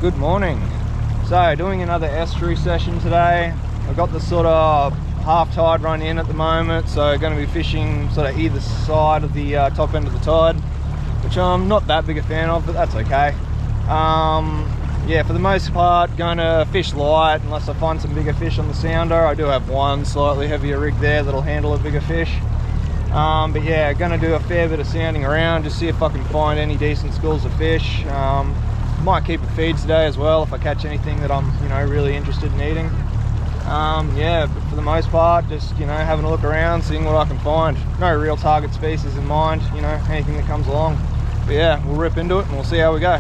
Good morning. So doing another estuary session today. I've got the sort of half tide run in at the moment, so going to be fishing sort of either side of the top end of the tide, which I'm not that big a fan of, but that's okay. Yeah, for the most part going to fish light unless I find some bigger fish on the sounder. I do have one slightly heavier rig there that'll handle a bigger fish. But yeah, going to do a fair bit of sounding around, just see if I can find any decent schools of fish. Might keep a feed today as well if I catch anything that I'm, really interested in eating. Yeah, but for the most part, just, having a look around, seeing what I can find. No real target species in mind, anything that comes along. But yeah, we'll rip into it and we'll see how we go.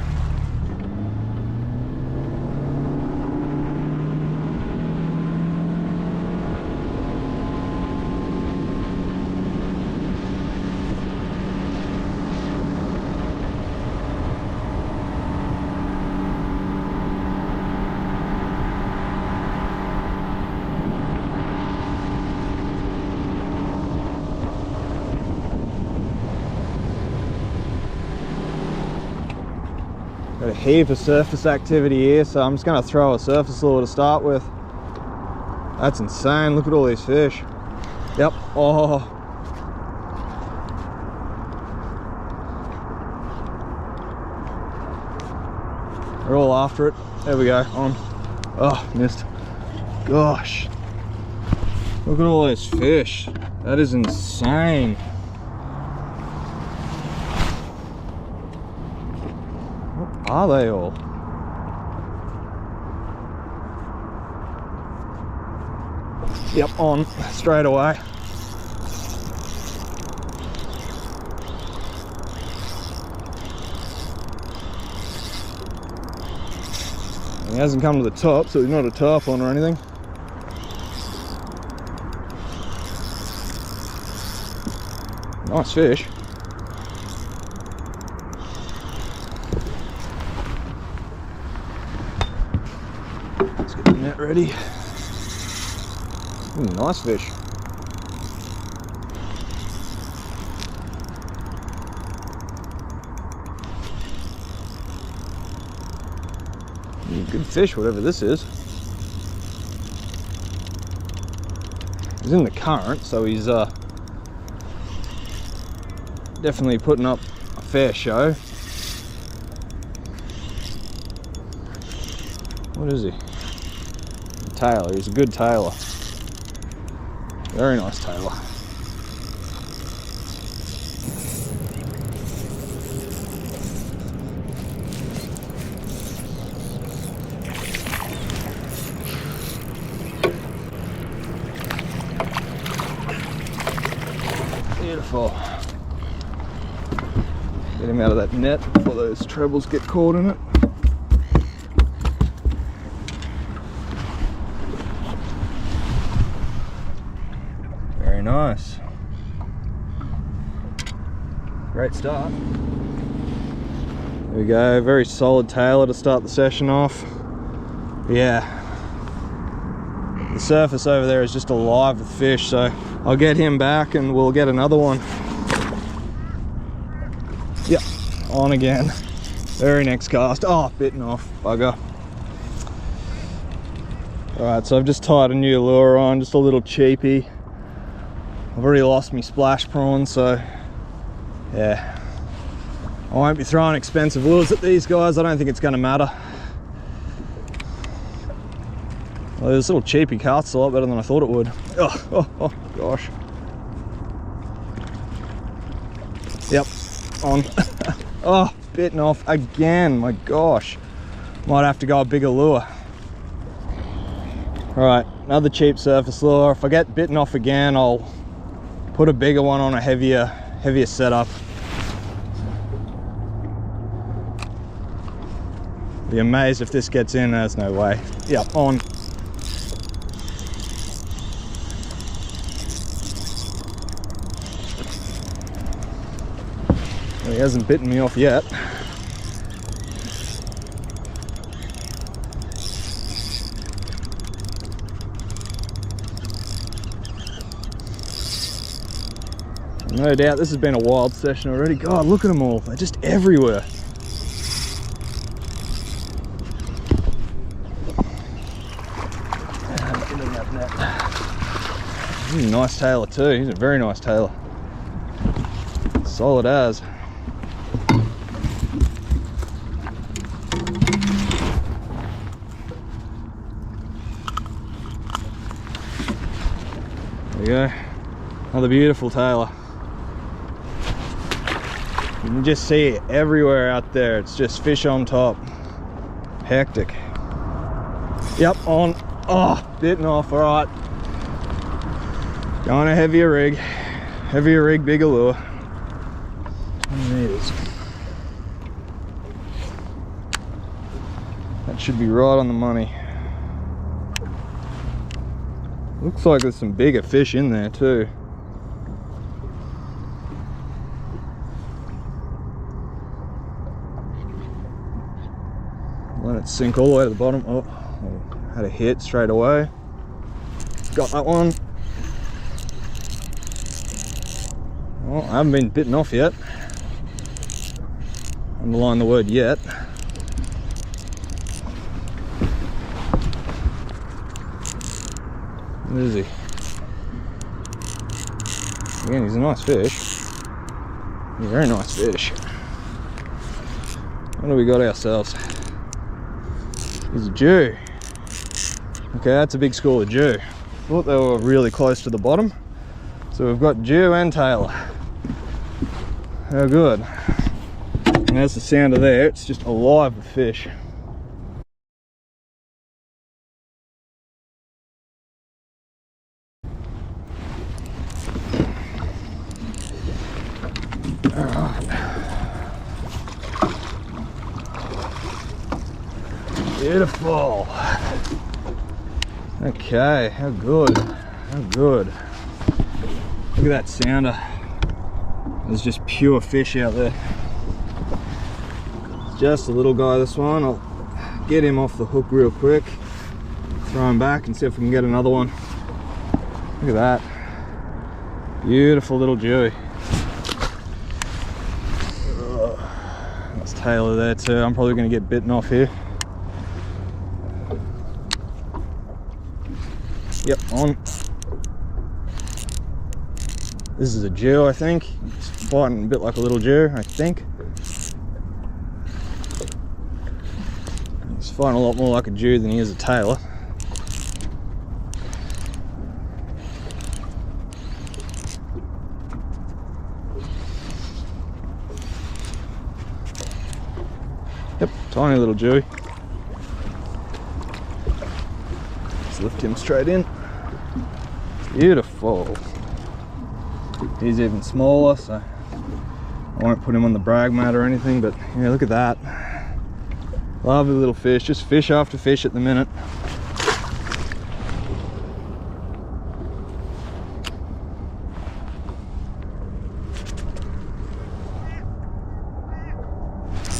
Got a heap of surface activity here, so I'm just going to throw a surface lure to start with. That's insane, look at all these fish. Yep, oh. They're all after it. There we go, on. Oh, missed. Gosh. Look at all those fish. That is insane. Are they all? Yep, on straight away. He hasn't come to the top, so he's not a tarpon or anything. Nice fish. Net ready. Ooh, nice fish. Good fish, whatever this is. He's in the current, so he's definitely putting up a fair show. What is he? Tailor, he's a good tailor. Very nice tailor. Beautiful. Get him out of that net before those trebles get caught in it. Nice. Great start. There we go, very solid tailor to start the session off. Yeah, the surface over there is just alive with fish, so I'll get him back and we'll get another one. Yep, on again. Very next cast. Oh, bitten off, bugger. Alright, so I've just tied a new lure on, just a little cheapie. I've already lost my splash prawn, so yeah, I won't be throwing expensive lures at these guys. I don't think it's going to matter. Well, this little cheapie casts a lot better than I thought it would. Oh gosh. Yep, on. Oh, bitten off again, my gosh. Might have to go a bigger lure. Alright, another cheap surface lure. If I get bitten off again, I'll put a bigger one on a heavier setup. Be amazed if this gets in. There's no way. Yep, on. Well, he hasn't bitten me off yet. No doubt this has been a wild session already. God, look at them all. They're just everywhere. nice tailor too. He's a very nice tailor. Solid as. There we go. Another beautiful tailor. You can just see it everywhere out there. It's just fish on top. Hectic. Yep, on. Oh, bitten off. All right. Going a heavier rig, bigger lure. 20 meters. That should be right on the money. Looks like there's some bigger fish in there too. Let it sink all the way to the bottom. Oh, had a hit straight away. Got that one. Well, I haven't been bitten off yet. Underline the word yet. Where is he? Again, he's a nice fish. He's a very nice fish. What do we got ourselves? He's a Jew. Okay, that's a big school of Jew. Thought they were really close to the bottom. So we've got Jew and tailor. How good. And there's the sounder there. It's just alive with fish. Beautiful. Okay, how good. How good. Look at that sounder. There's just pure fish out there. It's just a little guy, this one. I'll get him off the hook real quick. Throw him back and see if we can get another one. Look at that. Beautiful little Jewy. That's tailor there too. I'm probably going to get bitten off here. Yep, on. This is a Jew, I think. It's fighting a bit like a little Jew, I think. He's fighting a lot more like a Jew than he is a tailor. Yep, tiny little Jewy. Let's lift him straight in. Beautiful. He's even smaller, so I won't put him on the brag mat or anything, but yeah, look at that. Lovely little fish, just fish after fish at the minute.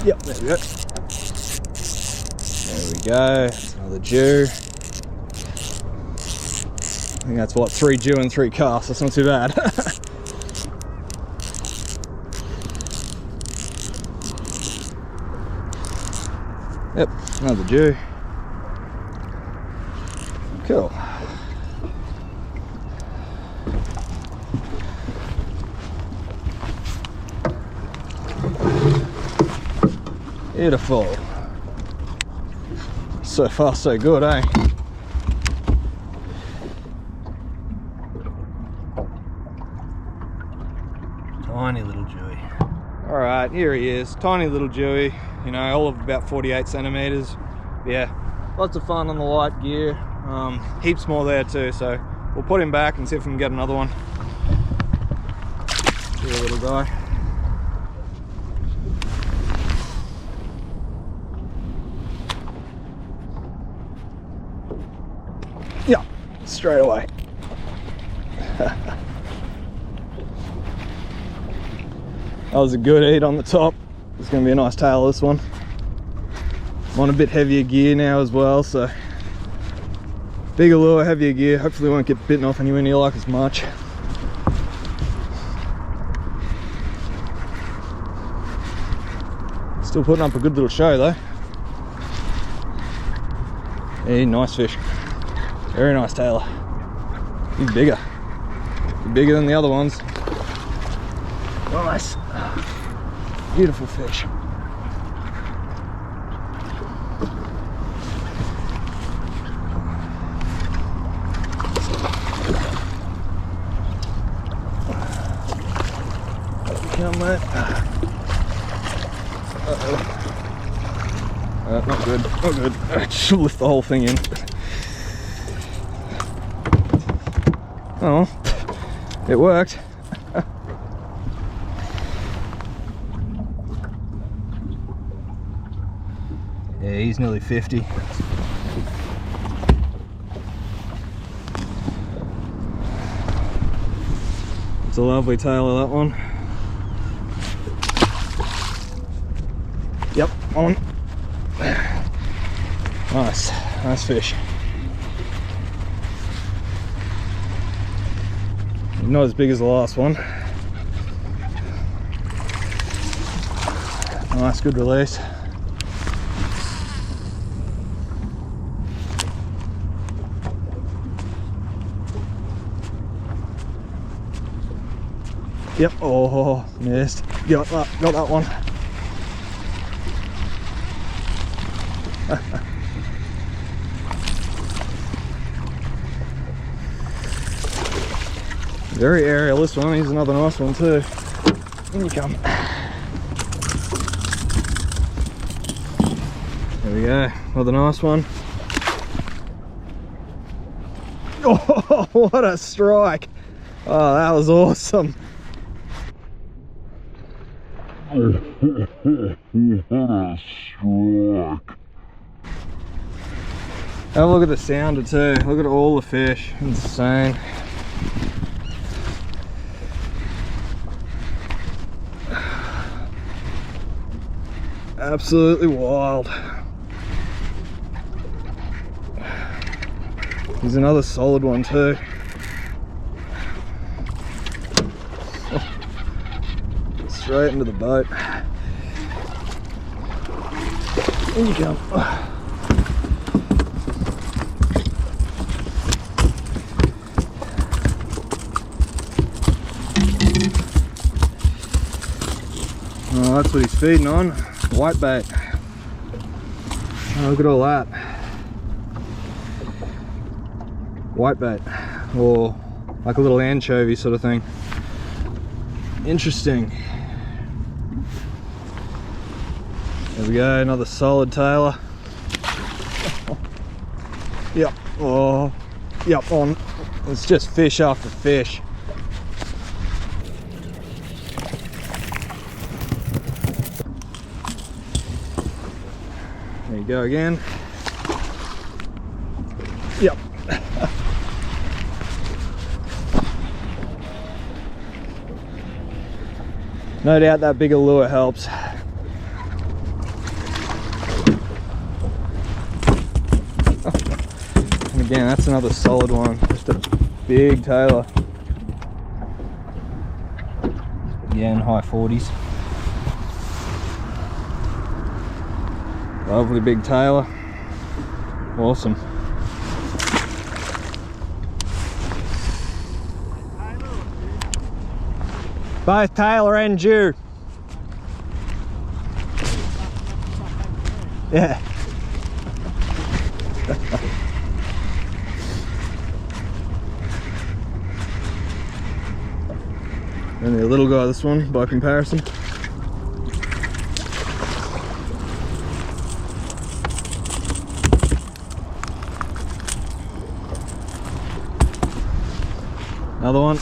Yep, there we go. There we go, that's another Jew. I think that's what, 3 Jew and 3 casts, that's not too bad. Yep, another Jew. Cool. Beautiful. So far so good, eh? Tiny little Jewy. Alright, here he is. Tiny little Jewy. You know, all of about 48 centimeters. Yeah, lots of fun on the light gear. Heaps more there too, so we'll put him back and see if we can get another one. Here, little guy. Yeah, straight away. That was a good eat on the top. It's going to be a nice tail, this one. I'm on a bit heavier gear now as well, so bigger lure, heavier gear. Hopefully won't get bitten off anywhere near like as much. Still putting up a good little show though. Hey, nice fish. Very nice tailor. He's bigger. Bigger than the other ones. Nice. Beautiful fish. Come on. Not good, not good. I should lift the whole thing in. Oh, it worked. Yeah, he's nearly 50. It's a lovely tailor, that one. Yep, on. Nice, nice fish. Not as big as the last one. Nice, good release. Yep, oh, missed. Got that one. Very aerial, this one. Here's another nice one too. In you come. There we go, another nice one. Oh, what a strike! Oh, that was awesome. Have a look at the sounder too. Look at all the fish. Insane. Absolutely wild. Here's another solid one too. Straight into the boat. In you come. Oh, that's what he's feeding on. White bait. Oh, look at all that. White bait. Or like a little anchovy sort of thing. Interesting. There we go, another solid tailor. Yep. Oh, yep, on. It's just fish after fish. There you go again. Yep. No doubt that bigger lure helps. And again, that's another solid one. Just a big tailor. Again, high 40s. Lovely big tailor. Awesome. Both tailor and Jew. Yeah. Only a little guy, this one, by comparison. Another one.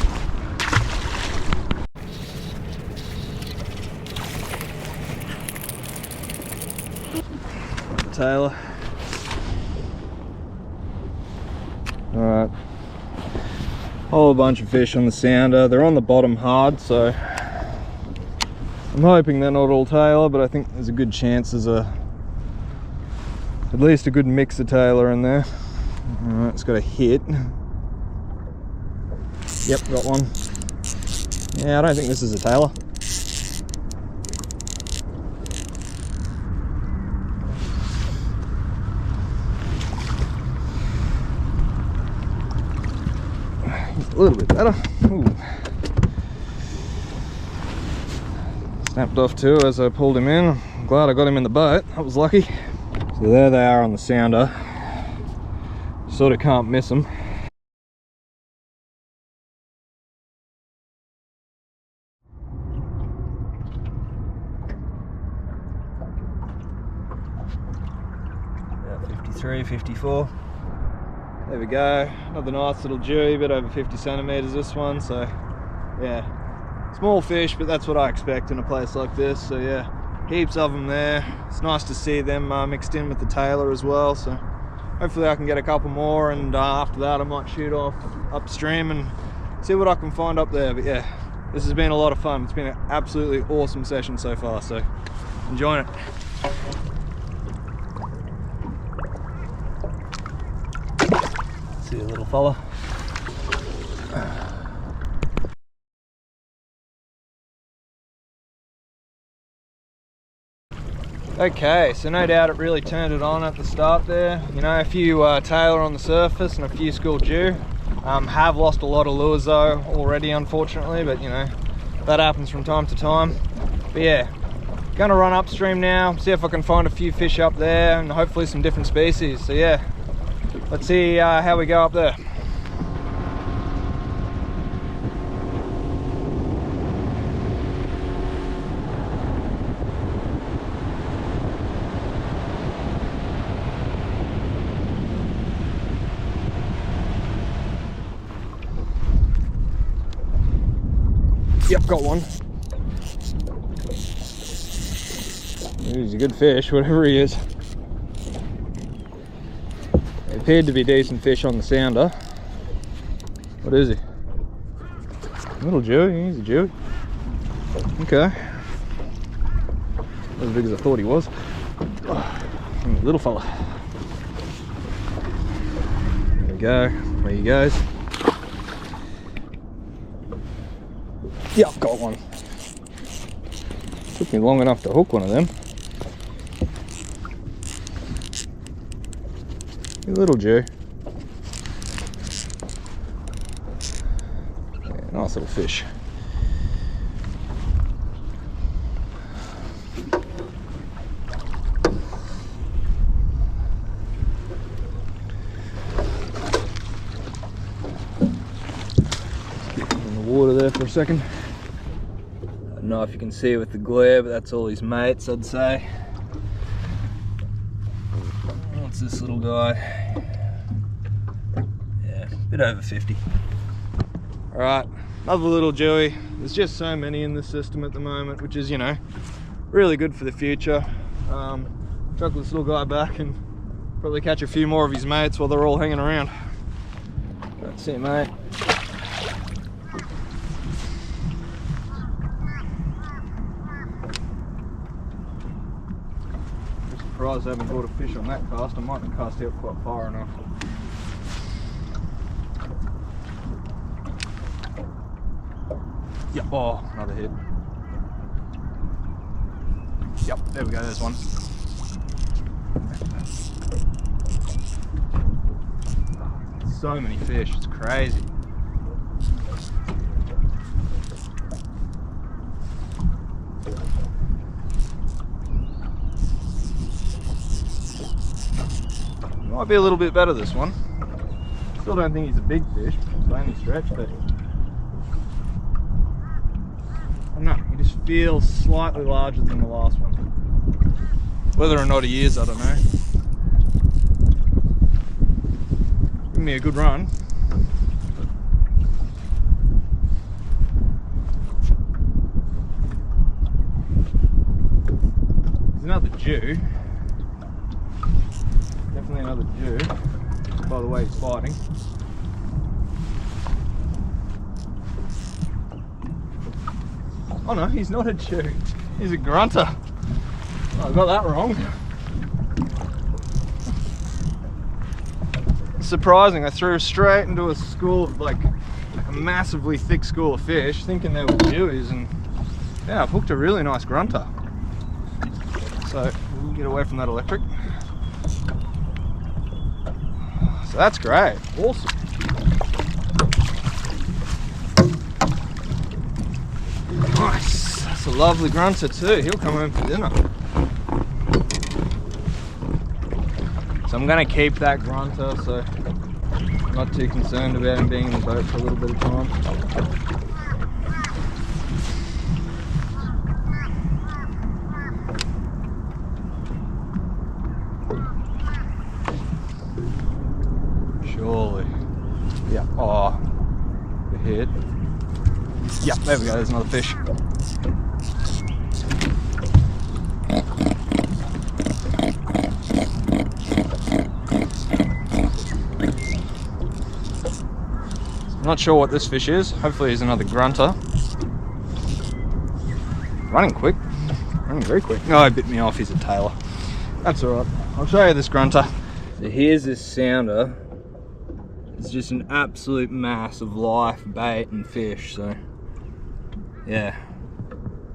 Tailor. Alright. Whole bunch of fish on the sounder. They're on the bottom hard, so I'm hoping they're not all tailor, but I think there's a good chance there's at least a good mix of tailor in there. Alright, it's got a hit. Yep, got one. Yeah, I don't think this is a tailor. A little bit better. Ooh. Snapped off too as I pulled him in. I'm glad I got him in the boat, that was lucky. So there they are on the sounder. Sort of can't miss them. About 53, 54. There we go. Another nice little dewy, bit over 50 centimeters this one. So yeah, small fish, but that's what I expect in a place like this. So yeah, heaps of them there. It's nice to see them mixed in with the tailor as well. So hopefully I can get a couple more, and after that I might shoot off upstream and see what I can find up there. But yeah, this has been a lot of fun. It's been an absolutely awesome session so far, so enjoying it. See a little fella. Okay, so no doubt it really turned it on at the start there. You know, a few tailor on the surface and a few school dew. Have lost a lot of lures though already, unfortunately, but you know, that happens from time to time. But yeah, gonna run upstream now, see if I can find a few fish up there and hopefully some different species. So yeah, let's see how we go up there. Yep, got one. He's a good fish, whatever he is. He appeared to be decent fish on the sounder. What is he? Little dewy, he's a dewy. Okay. Not as big as I thought he was. Little fella. There we go, there he goes. Yeah, I've got one. Took me long enough to hook one of them. A little dew. Yeah, nice little fish. Get in the water there for a second. I don't know if you can see with the glare, but that's all his mates, I'd say. What's this little guy? Yeah, a bit over 50. Alright, another little dewy. There's just so many in this system at the moment, which is, you know, really good for the future. Chuck this little guy back and probably catch a few more of his mates while they're all hanging around. That's it, mate. Surprised I haven't caught a fish on that cast. I might have cast out quite far enough. Yep, oh, another hit. Yep, there we go, there's one. So many fish, it's crazy. Might be a little bit better this one. Still don't think he's a big fish by any stretch, but I don't know, he just feels slightly larger than the last one. Whether or not he is, I don't know. Give me a good run. There's another dew. Definitely another dew, by the way he's fighting. Oh no, he's not a dew, he's a grunter. Oh, I got that wrong. Surprising, I threw straight into a school of like a massively thick school of fish, thinking they were dewies, and yeah, I've hooked a really nice grunter. So we'll get away from that electric. So that's great, awesome. Nice, That's a lovely grunter too. He'll come home for dinner. So I'm gonna keep that grunter, so I'm not too concerned about him being in the boat for a little bit of time. Surely. Yeah. Oh, the hit. Yep, there we go. There's another fish. I'm not sure what this fish is. Hopefully he's another grunter. Running quick. Running very quick. Oh, he bit me off. He's a tailor. That's alright. I'll show you this grunter. So here's this sounder. It's just an absolute mass of life, bait and fish. So yeah,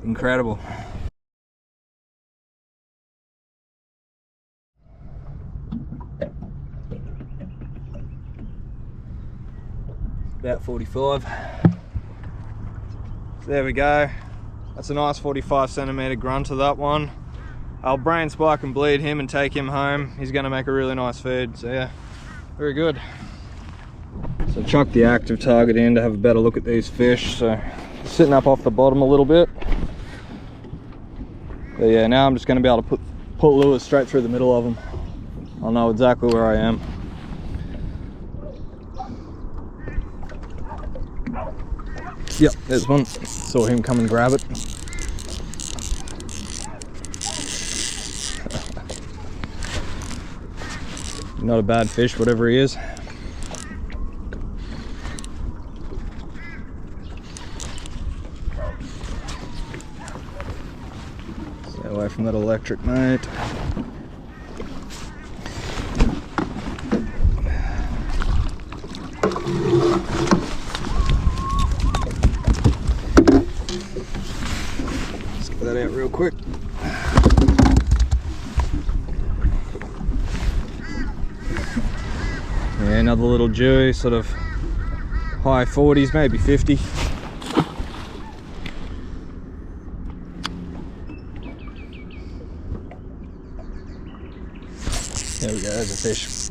incredible. About 45. So there we go. That's a nice 45 centimeter grunter, that one. I'll brain spike and bleed him and take him home. He's gonna make a really nice feed. So yeah, very good. So chuck the active target in to have a better look at these fish. So sitting up off the bottom a little bit. But yeah, now I'm just going to be able to put lures straight through the middle of them. I'll know exactly where I am. Yep, there's one. Saw him come and grab it. Not a bad fish, whatever he is. Stay away from that electric, mate. Let's get that out real quick. Yeah, another little dewy, sort of high 40s, maybe 50. There we go, there's a fish.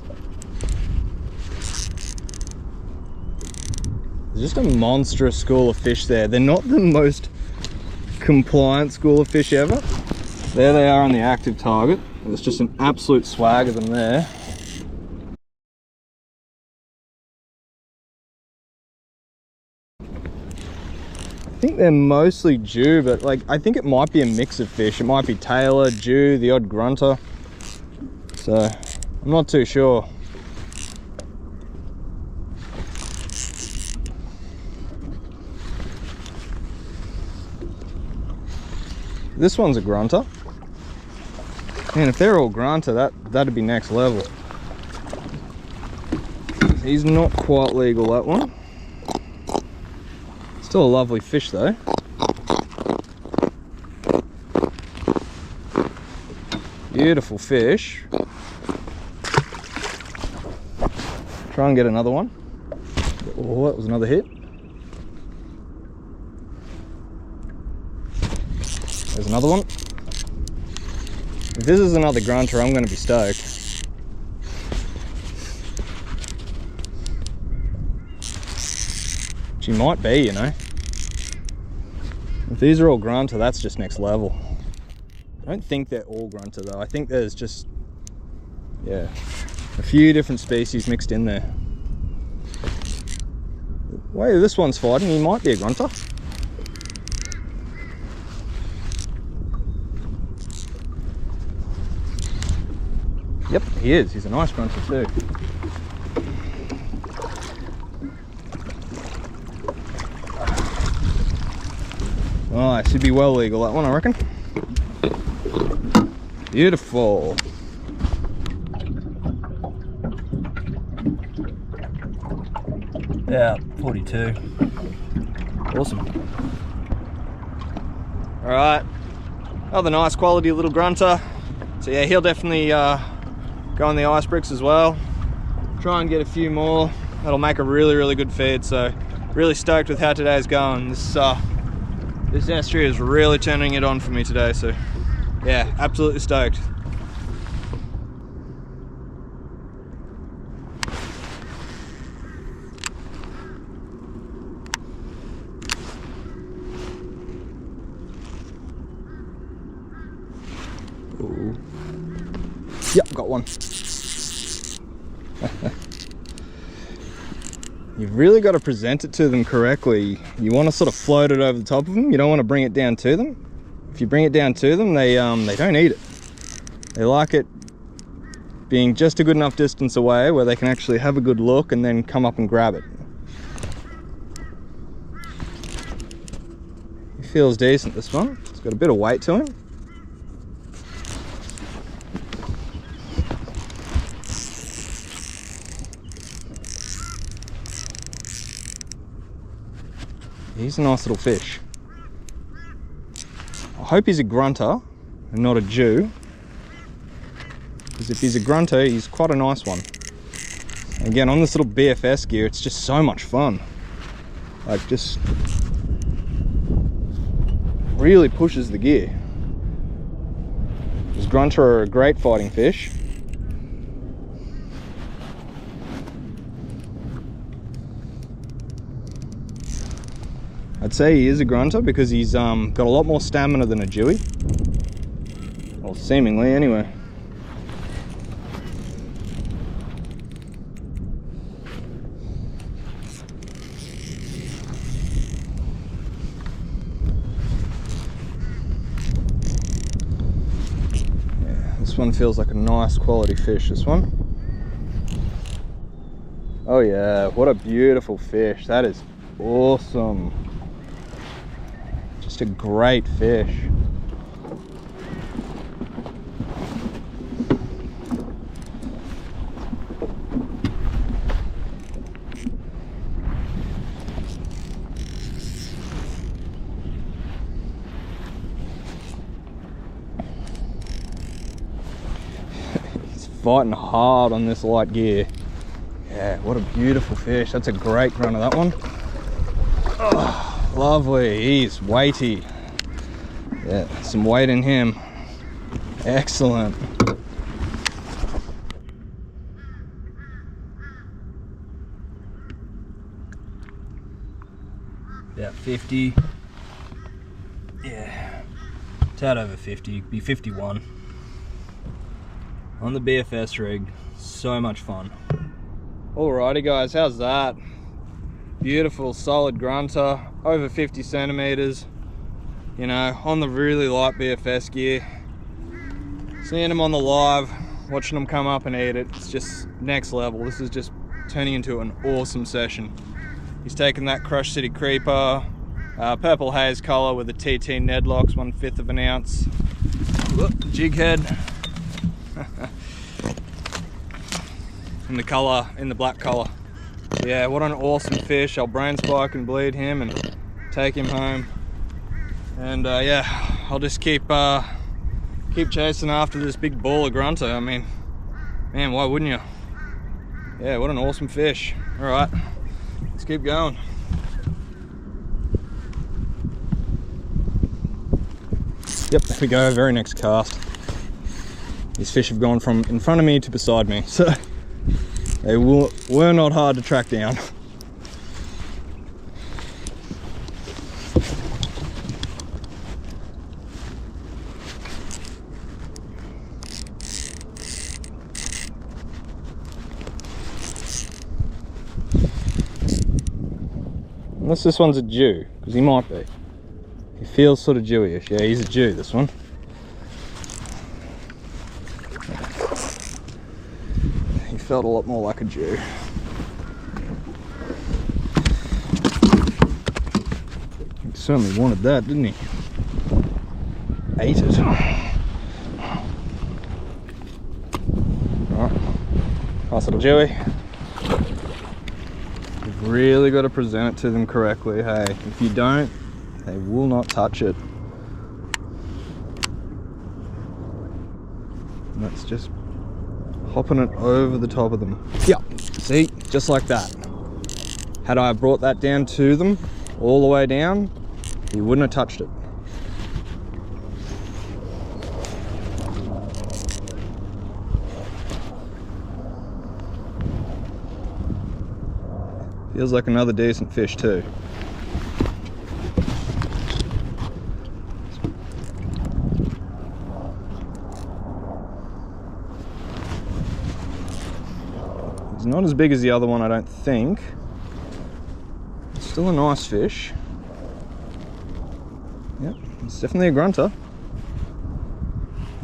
There's just a monstrous school of fish there. They're not the most compliant school of fish ever. There they are on the active target. There's just an absolute swag of them there. I think they're mostly dew, but like I think it might be a mix of fish. It might be tailor, dew, the odd grunter. So I'm not too sure. This one's a grunter. And if they're all grunter, that'd be next level. He's not quite legal, that one. Still a lovely fish though. Beautiful fish. Try and get another one. Oh, that was another hit. There's another one. If this is another grunter, I'm going to be stoked. She might be, you know. If these are all grunter, that's just next level. I don't think they're all grunter though. I think there's just, yeah, a few different species mixed in there. The way this one's fighting, he might be a grunter. Yep, he is. He's a nice grunter too. Nice, he'd be well legal, that one, I reckon. Beautiful. Yeah, 42. Awesome. All right, another nice quality little grunter. So yeah, he'll definitely go on the ice bricks as well. Try and get a few more. That'll make a really, really good feed. So really stoked with how today's going. This This estuary is really turning it on for me today, so yeah, absolutely stoked. Ooh. Yep, got one. You've really got to present it to them correctly. You want to sort of float it over the top of them. You don't want to bring it down to them. If you bring it down to them, they don't eat it. They like it being just a good enough distance away where they can actually have a good look and then come up and grab it. He feels decent, this one. It's got a bit of weight to him. He's a nice little fish. I hope he's a grunter and not a Jew, because if he's a grunter, he's quite a nice one. And again, on this little BFS gear, it's just so much fun. Like, just really pushes the gear. Because grunter are a great fighting fish. I'd say he is a grunter because he's got a lot more stamina than a Jewy. Well, seemingly anyway. Yeah, this one feels like a nice quality fish, this one. Oh yeah, what a beautiful fish. That is awesome. Just a great fish. He's fighting hard on this light gear. Yeah, what a beautiful fish. That's a great grunter, that one. Oh. Lovely, he's weighty. Yeah, some weight in him. Excellent. About 50. Yeah, tad over 50, be 51. On the BFS rig, so much fun. Alrighty guys, how's that? Beautiful solid grunter, over 50 centimeters, you know, on the really light BFS gear. Seeing them on the live, watching them come up and eat it, it's just next level. This is just turning into an awesome session. He's taken that Crush City Creeper, purple haze color with the TT Ned locks, 1/5 of an ounce. Whoop, jig head. in the black color. Yeah, what an awesome fish. I'll brain spike and bleed him and take him home. And yeah, I'll just keep chasing after this big ball of grunter. I mean, man, why wouldn't you? Yeah, what an awesome fish. All right, let's keep going. Yep, there we go, very next cast. These fish have gone from in front of me to beside me, so they were not hard to track down. Unless this one's a Jew, because he might be. He feels sort of Jewish. Yeah, he's a Jew, this one. He felt a lot more like a Jew. He certainly wanted that, didn't he? Ate it. Alright, nice little Jewy. You've really got to present it to them correctly, hey. If you don't, they will not touch it. And that's just hopping it over the top of them. Yeah, see, just like that. Had I brought that down to them, all the way down, he wouldn't have touched it. Feels like another decent fish too. It's not as big as the other one, I don't think. It's still a nice fish. Yep, it's definitely a grunter.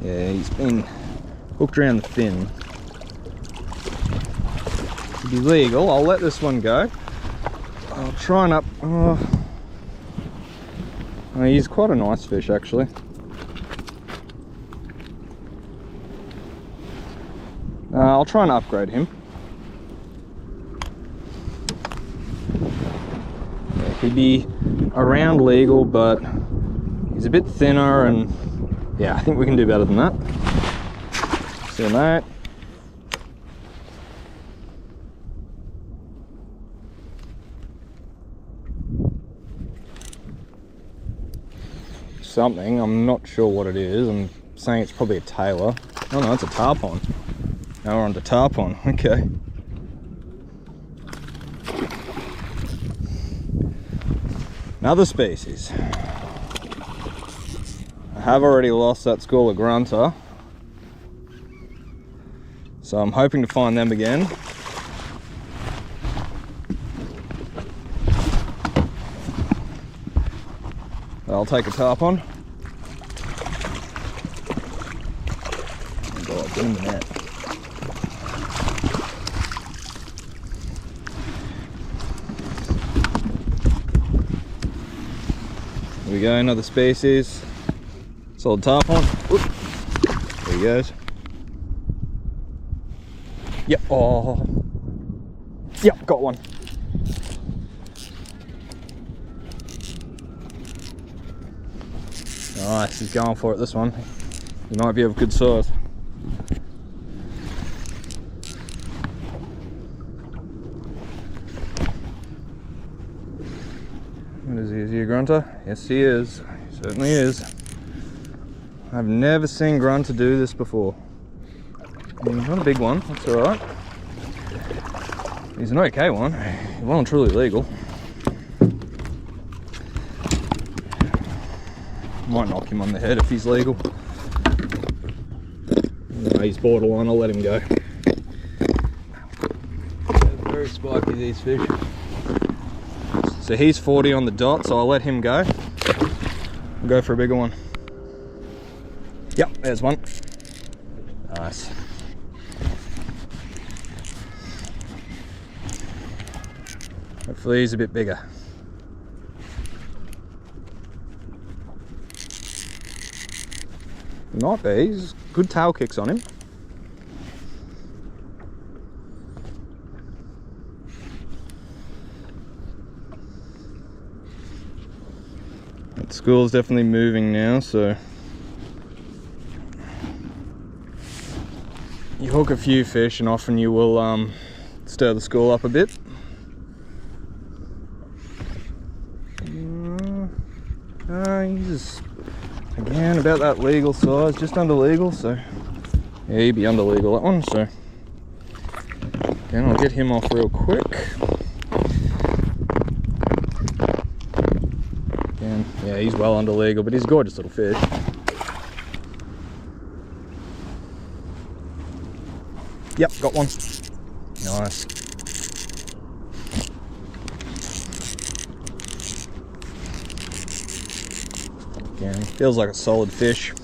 Yeah, he's been hooked around the fin. To be legal, I'll let this one go. I'll try and oh, he's quite a nice fish actually. I'll try and upgrade him. Yeah, he'd be around legal, but he's a bit thinner, and yeah, I think we can do better than that. See you, mate. Something, I'm not sure what it is. I'm saying it's probably a tailor. Oh no, it's a tarpon. Now we're on to tarpon, okay. Another species. I have already lost that school of grunter, so I'm hoping to find them again. I'll take a tarpon. Oh, get in the net. There we go, another species. Solid tarpon. Oop. There he goes. Yep, oh. Yep, got one. Nice, he's going for it, this one. He might be of good size. What is he? Is he a grunter? Yes, he is. He certainly is. I've never seen grunter do this before. He's not a big one, that's alright. He's an okay one. Well and truly legal. Might knock him on the head if he's legal. No, he's borderline, I'll let him go. They're very spiky, these fish. So he's 40 on the dot, so I'll let him go. I'll go for a bigger one. Yep, there's one. Nice. Hopefully he's a bit bigger. Might be, he's good tail kicks on him. That school's definitely moving now, so you hook a few fish and often you will stir the school up a bit. He's again about that legal size, just under legal, so yeah, he'd be under legal, that one. So again, I'll get him off real quick. Again, yeah, he's well under legal, but he's a gorgeous little fish. Yep, got one. Nice. Again, feels like a solid fish. You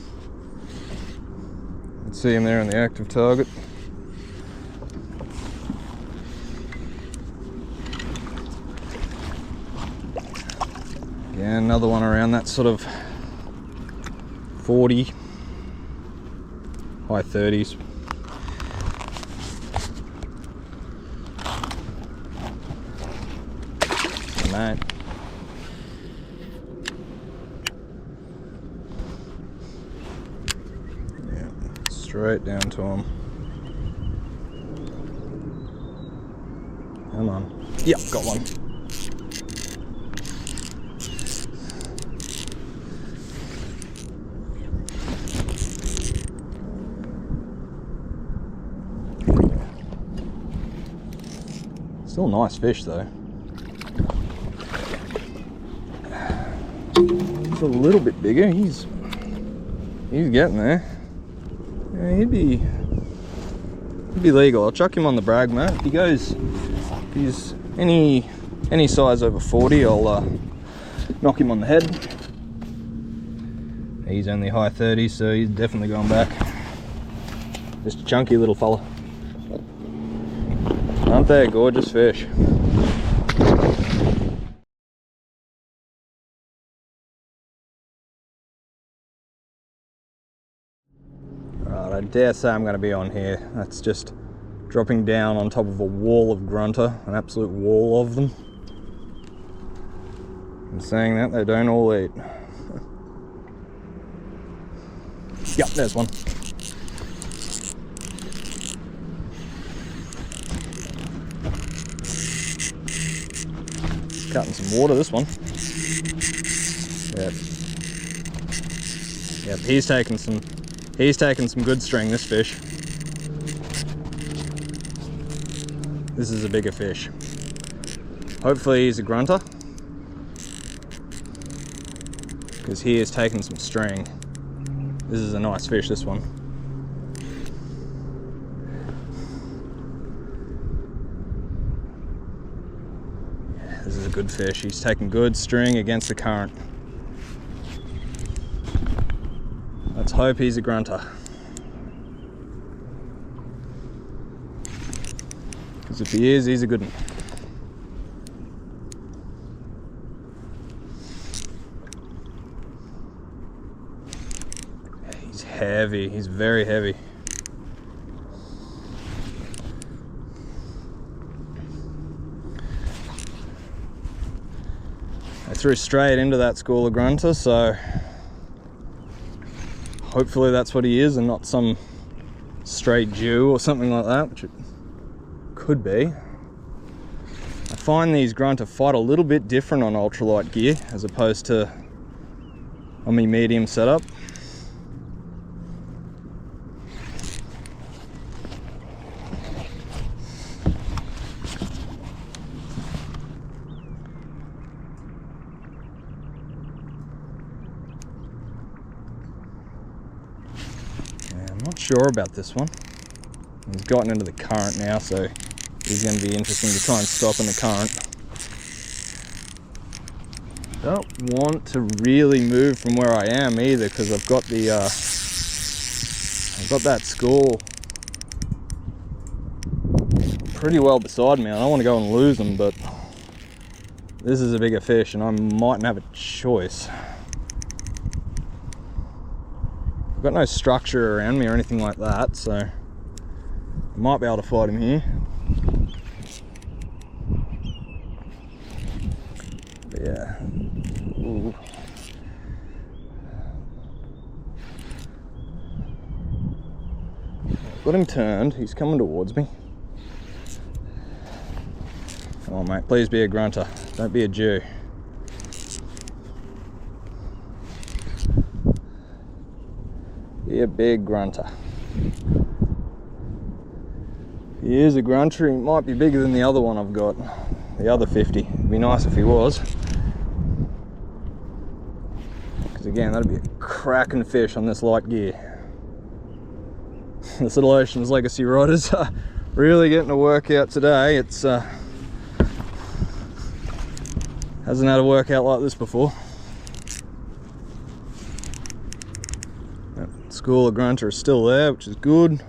can see him there on the active target. Again, another one around that sort of 40, high 30s. Mate. Yeah, straight down to him. Come on. Yep, got one. Still a nice fish though. It's a little bit bigger. He's getting there. Yeah, he'd be legal. I'll chuck him on the brag mat. If he's any size over 40, I'll knock him on the head. He's only high 30s, so he's definitely going back. Just a chunky little fella. Aren't they a gorgeous fish? Right, I dare say I'm going to be on here. That's just dropping down on top of a wall of grunter, an absolute wall of them. And saying that, they don't all eat. Yep, there's one. Cutting some water, this one. Yep, he's taking some good string, this fish. This is a bigger fish. Hopefully he's a grunter, because he is taking some string. This is a nice fish, this one. Yeah, this is a good fish. He's taking good string against the current. Let's hope he's a grunter. Because if he is, he's a good one. He's heavy, he's very heavy. I threw straight into that school of grunter, so hopefully that's what he is and not some straight Jew or something like that, which it could be. I find these grunter fight a little bit different on ultralight gear as opposed to on my medium setup. I'm not sure about this one. He's gotten into the current now, so he's going to be interesting to try and stop in the current. Don't want to really move from where I am either, because I've got the I've got that school pretty well beside me. I don't want to go and lose them, but this is a bigger fish and I mightn't have a choice. I've got no structure around me or anything like that, so I might be able to fight him here. But yeah. Ooh. Got him turned, he's coming towards me. Come on mate, please be a grunter, don't be a Jew. Be a big grunter. He is a grunter, he might be bigger than the other one I've got. The other 50. It'd be nice if he was. Because again, that'd be a cracking fish on this light gear. This little Oceans Legacy riders are really getting a workout today. It's hasn't had a workout like this before. School of grunter is still there, which is good.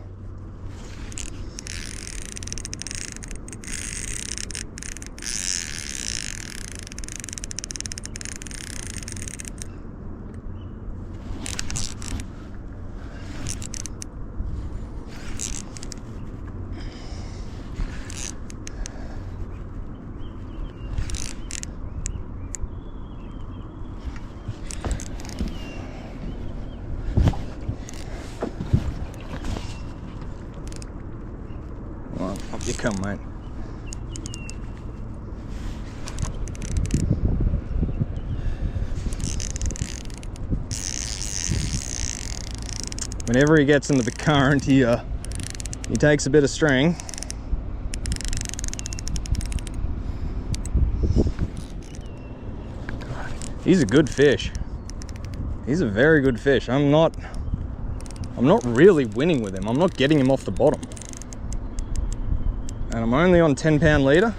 Up you come, mate. Whenever he gets into the current, he takes a bit of string. He's a good fish. He's a very good fish. I'm not really winning with him. I'm not getting him off the bottom. And I'm only on 10-pound leader,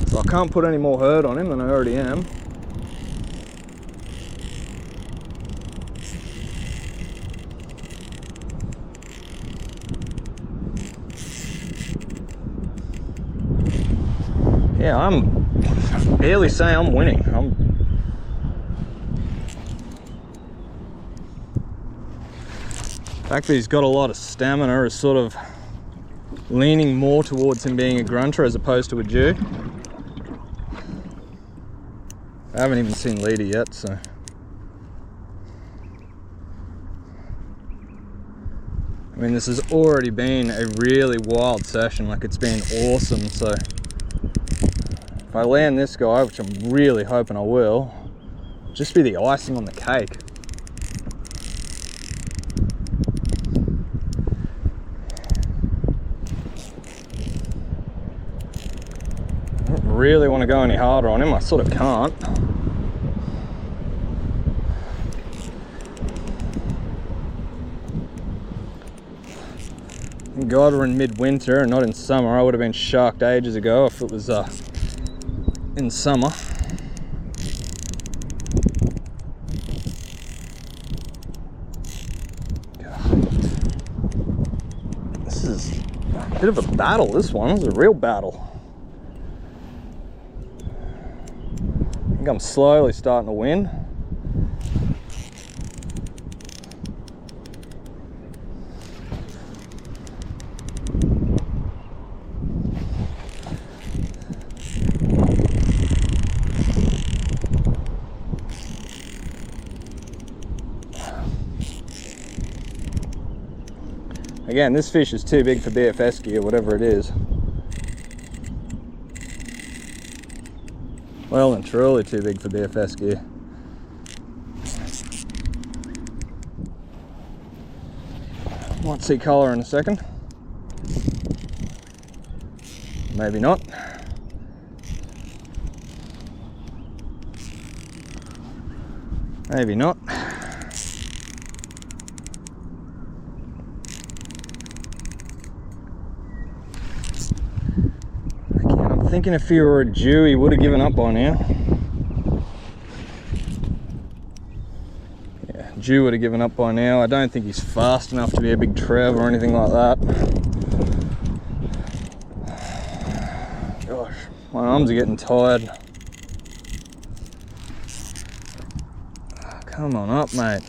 so I can't put any more hurt on him than I already am. Yeah, I'm barely say I'm winning. The fact that he's got a lot of stamina is sort of leaning more towards him being a grunter as opposed to a Jew. I haven't even seen leader yet, so. I mean, this has already been a really wild session, like it's been awesome, so. If I land this guy, which I'm really hoping I will, it'll just be the icing on the cake. I don't really want to go any harder on him, I sort of can't. Thank God we're in midwinter and not in summer. I would have been sharked ages ago if it was in summer. This is a bit of a battle, this one. This is a real battle. I think I'm slowly starting to win. Again, this fish is too big for BFS gear, whatever it is. Well and truly too big for BFS gear. Might see colour in a second. Maybe not. Maybe not. I'm thinking if he were a Jew, he would have given up by now. Yeah, Jew would have given up by now. I don't think he's fast enough to be a big trev or anything like that. Gosh, my arms are getting tired. Come on up, mate.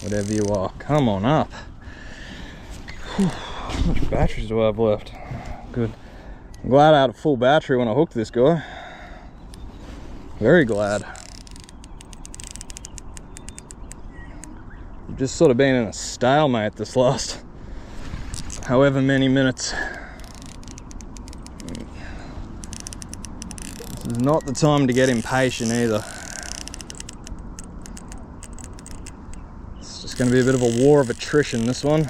Whatever you are, come on up. Whew, how much batteries do I have left? Good. I'm glad I had a full battery when I hooked this guy. Very glad. I've just sort of been in a stalemate this last however many minutes. This is not the time to get impatient either. It's just going to be a bit of a war of attrition, this one.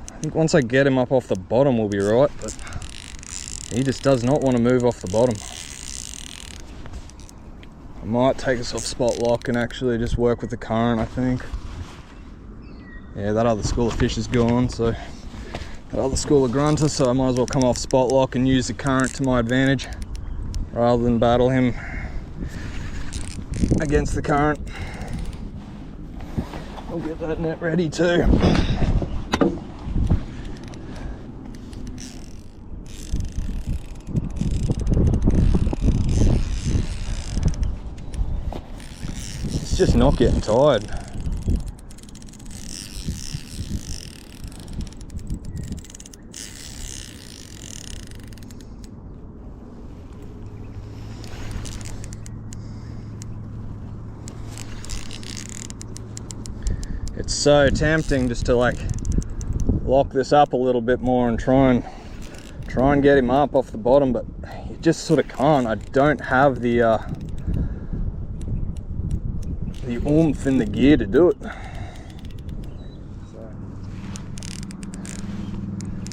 I think once I get him up off the bottom we'll be right, but he just does not want to move off the bottom. I might take us off spot lock and actually just work with the current, I think. Yeah, that other school of fish is gone, so that other school of grunter, so I might as well come off spot lock and use the current to my advantage rather than battle him against the current. I'll get that net ready too. Just not getting tired. It's so tempting just to like lock this up a little bit more and try and get him up off the bottom, but you just sort of can't. I don't have the oomph in the gear to do it. So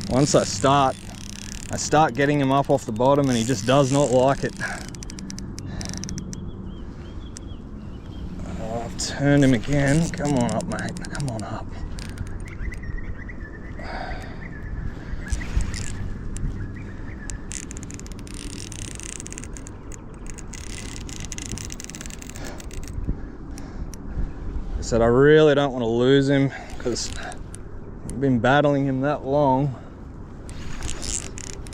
once I start, I start getting him up off the bottom and he just does not like it. Oh, I've turned him again. Come on up, mate. Come on up. I said I really don't want to lose him because I've been battling him that long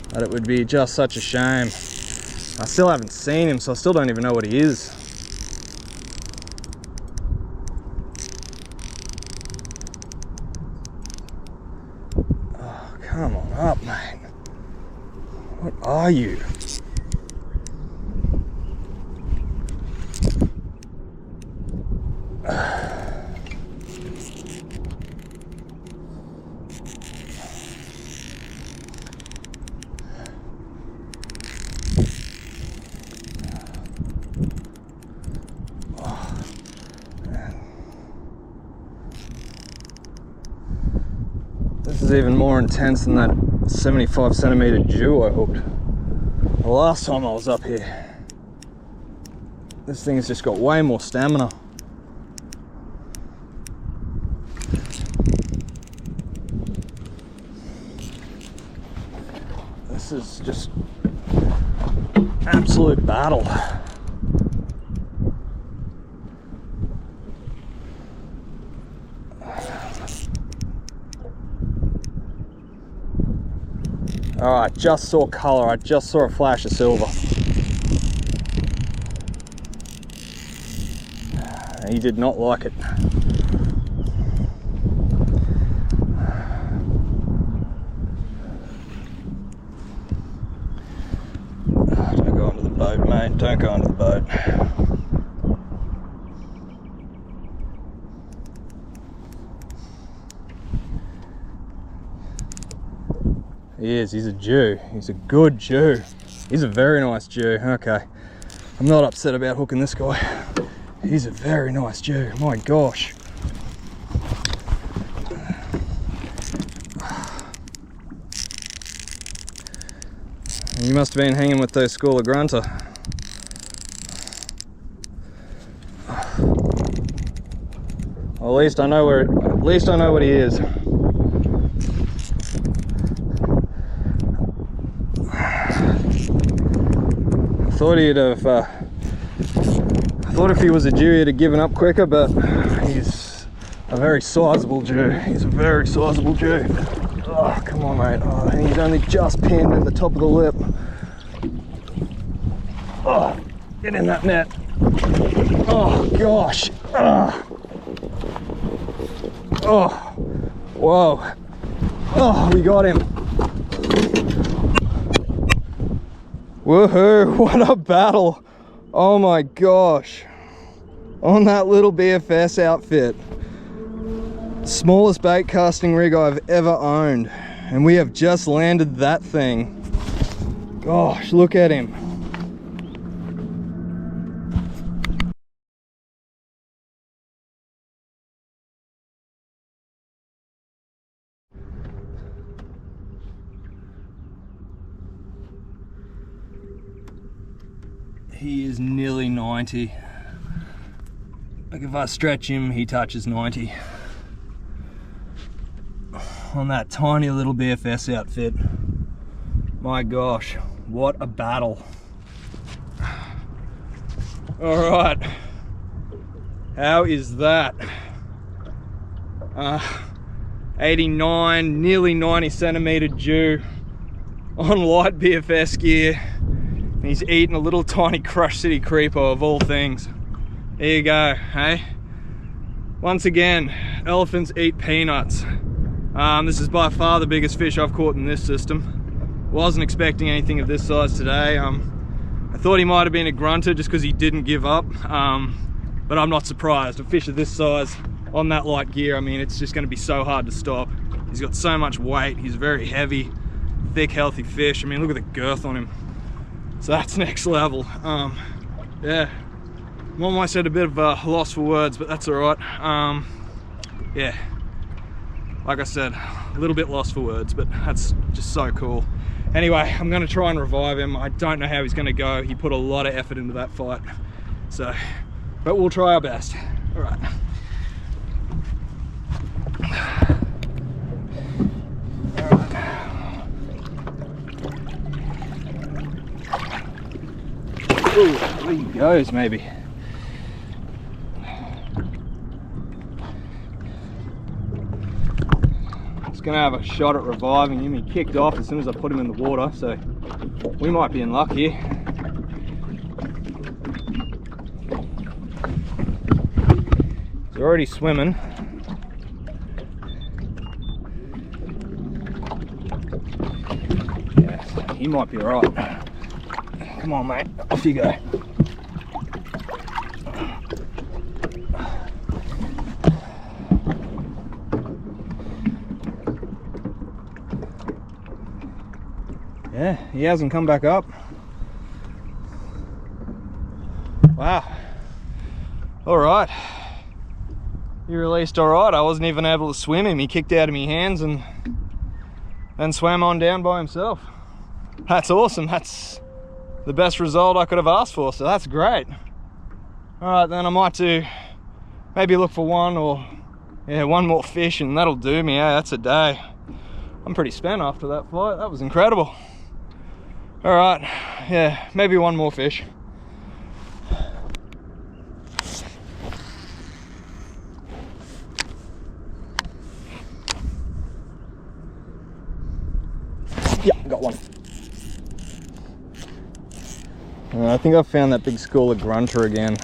that it would be just such a shame. I still haven't seen him, so I still don't even know what he is. Oh, come on up, mate. What are you? This is even more intense than that 75 centimeter Jew I hooked the last time I was up here. This thing's just got way more stamina. This is just absolute battle. Alright, just saw colour, I just saw a flash of silver. He did not like it. Don't go onto the boat, mate, don't go onto the boat. He is, he's a Jew. He's a good Jew. He's a very nice Jew. Okay. I'm not upset about hooking this guy. He's a very nice Jew. My gosh. You must have been hanging with those school of grunter. Well, at least I know what he is. I thought if he was a Jew he'd have given up quicker, but he's a very sizable Jew. He's a very sizable Jew. Oh, come on, mate. Oh, and he's only just pinned at the top of the lip. Oh, get in that net. Oh, gosh. Oh, whoa. Oh, we got him. Woohoo, what a battle. Oh my gosh. On that little BFS outfit. Smallest bait casting rig I've ever owned. And we have just landed that thing. Gosh, look at him. He is nearly 90. Like if I stretch him, he touches 90. On that tiny little BFS outfit. My gosh, what a battle. All right, how is that? 89, nearly 90 centimeter Jew on light BFS gear. He's eating a little tiny Crush City Creeper of all things. There you go, hey? Once again, elephants eat peanuts. This is by far the biggest fish I've caught in this system. Wasn't expecting anything of this size today. I thought he might have been a grunter just because he didn't give up, but I'm not surprised. A fish of this size on that light gear, I mean, it's just going to be so hard to stop. He's got so much weight, he's very heavy, thick, healthy fish. I mean, look at the girth on him. So that's next level. Yeah, I'm almost at a bit of a loss for words, but that's all right. Yeah, like I said, a little bit lost for words, but that's just so cool. Anyway, I'm going to try and revive him. I don't know how he's going to go. He put a lot of effort into that fight. So, but we'll try our best. All right. Ooh, there he goes, maybe. Just gonna have a shot at reviving him. He kicked off as soon as I put him in the water, so we might be in luck here. He's already swimming. Yeah, he might be alright. Come on, mate, off you go. Yeah, he hasn't come back up. Wow. All right. He released all right. I wasn't even able to swim him. He kicked out of my hands and then swam on down by himself. That's awesome. That's the best result I could have asked for, so that's great. All right, then I might do, maybe look for one more fish, and that'll do me. Yeah, that's a day. I'm pretty spent after that fight. That was incredible. All right, yeah, maybe one more fish. Yeah, got one. I think I've found that big school of grunter again.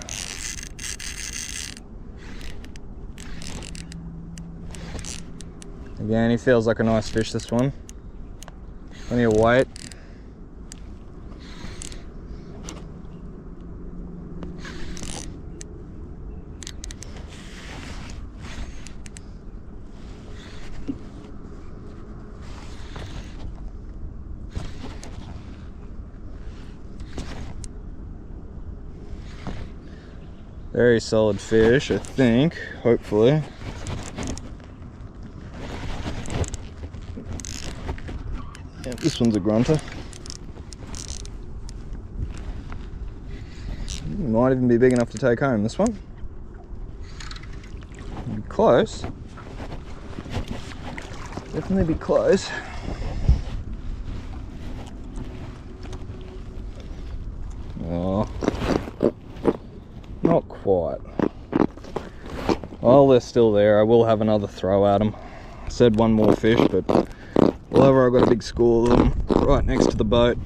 Again, he feels like a nice fish, this one. Plenty of weight. Very solid fish, I think, hopefully. Yeah, this one's a grunter. Might even be big enough to take home, this one. Be close. Definitely be close. Oh. Not quite. While they're still there, I will have another throw at them. I said one more fish, but whenever I've got a big school of them right next to the boat,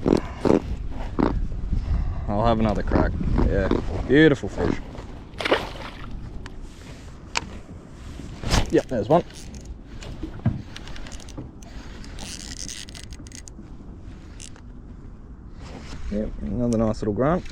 I'll have another crack. Yeah, beautiful fish. Yep, there's one. Yep, another nice little grunt.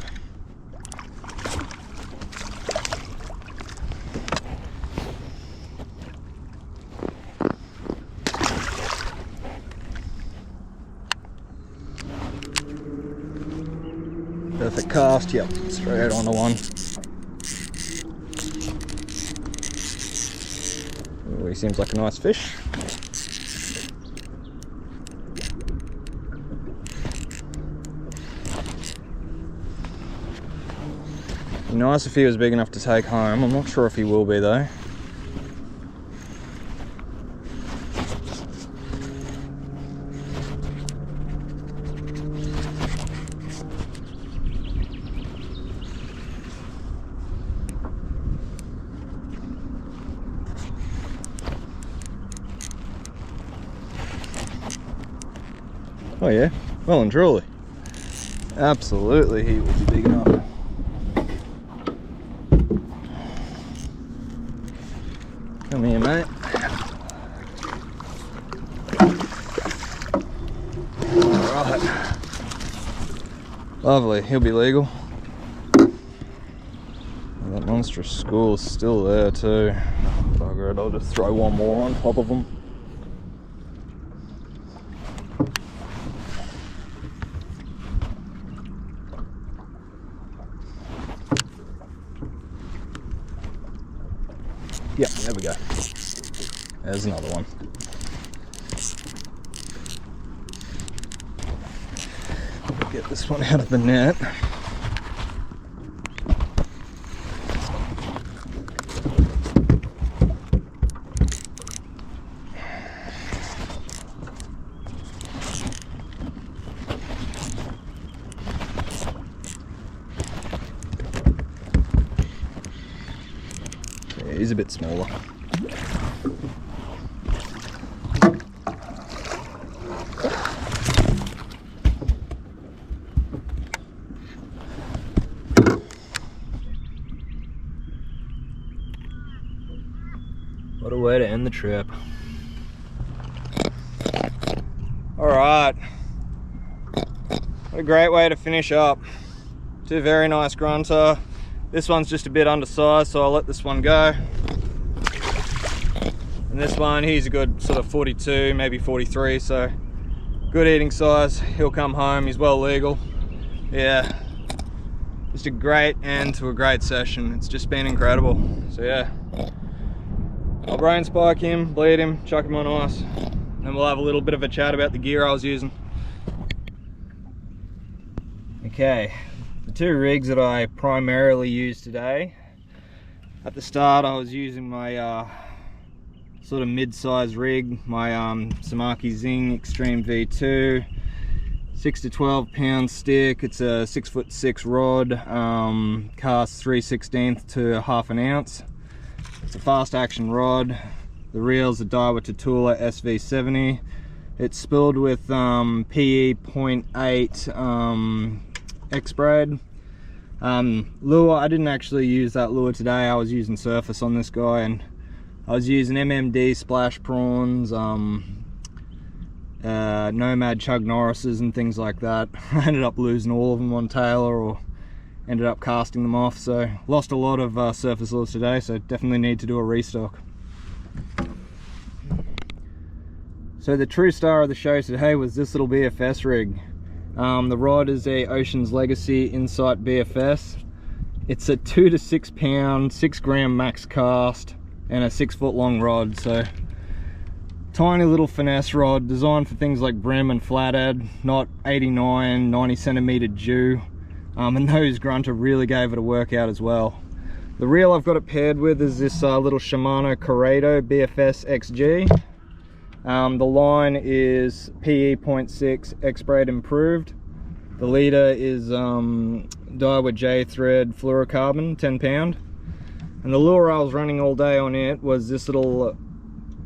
Perfect cast, yep, straight onto one. Ooh, he seems like a nice fish. Be nice if he was big enough to take home. I'm not sure if he will be though. Oh yeah, well and truly. Absolutely he will be big enough. Come here, mate. Alright. Lovely, he'll be legal. And that monstrous school is still there too. Bugger it, I'll just throw one more on top of them. Yep, there we go. There's another one. this one out of the net. Yeah, he's a bit smaller. What a way to end the trip. Alright. What a great way to finish up. Two very nice grunter. This one's just a bit undersized, so I'll let this one go. And this one, he's a good sort of 42, maybe 43, so good eating size. He'll come home, he's well legal. Yeah. Just a great end to a great session. It's just been incredible. So yeah. I'll brain spike him, bleed him, chuck him on ice, and we'll have a little bit of a chat about the gear I was using. Okay, the two rigs that I primarily used today. At the start I was using my sort of mid-size rig, my Samaki Zing Extreme V2, 6 to 12 pound stick. It's a 6'6" rod, cast 3/16 to 1/2 ounce. It's a fast action rod. The reel's a Daiwa Tatula SV70. It's spilled with PE 0.8 X-braid. Lure, I didn't actually use that lure today. I was using surface on this guy, and I was using MMD splash prawns, Nomad Chug Norrises and things like that. I ended up losing all of them on Taylor, or ended up casting them off, so lost a lot of surface lures today, so definitely need to do a restock. So the true star of the show today was this little BFS rig. The rod is a Ocean's Legacy Insight BFS. It's a 2 to 6 pound, 6 gram max cast, and a 6 foot long rod, so tiny little finesse rod designed for things like brim and flathead, not 89, 90 centimeter dew. And those grunter really gave it a workout as well. The reel I've got it paired with is this little Shimano Corrado BFS XG. The line is PE 0.6 X-braid improved. The leader is Daiwa J thread fluorocarbon 10 pound. And the lure I was running all day on it was this little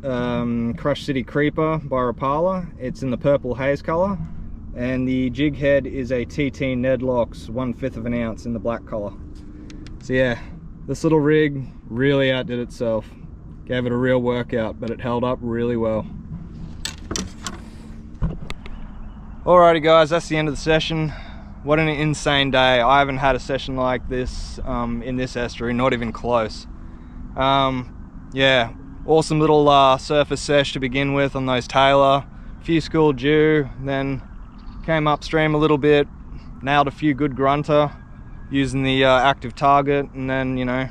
Crush City Creeper by Rapala. It's in the purple haze color. And the jig head is a TT Nedlocks 1/5 of an ounce in the black color. So yeah, this little rig really outdid itself. Gave it a real workout, but it held up really well. Alrighty guys, that's the end of the session. What an insane day. I haven't had a session like this in this estuary, not even close. Yeah, awesome little surface sesh to begin with on those Taylor. A few school dew, then came upstream a little bit, nailed a few good grunter using the active target, and then, you know,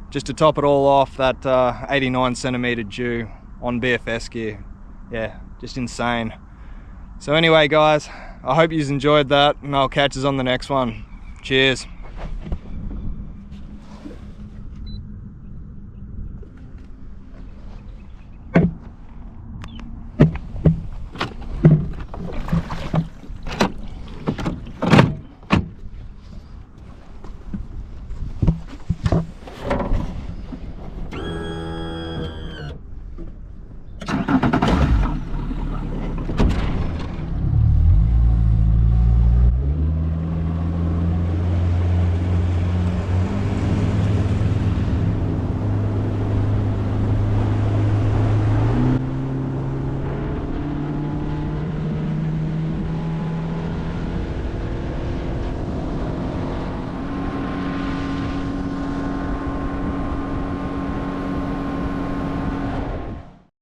just to top it all off, that 89 centimeter dew on BFS gear. Yeah, just insane. So anyway guys, I hope you enjoyed that, and I'll catch us on the next one. Cheers.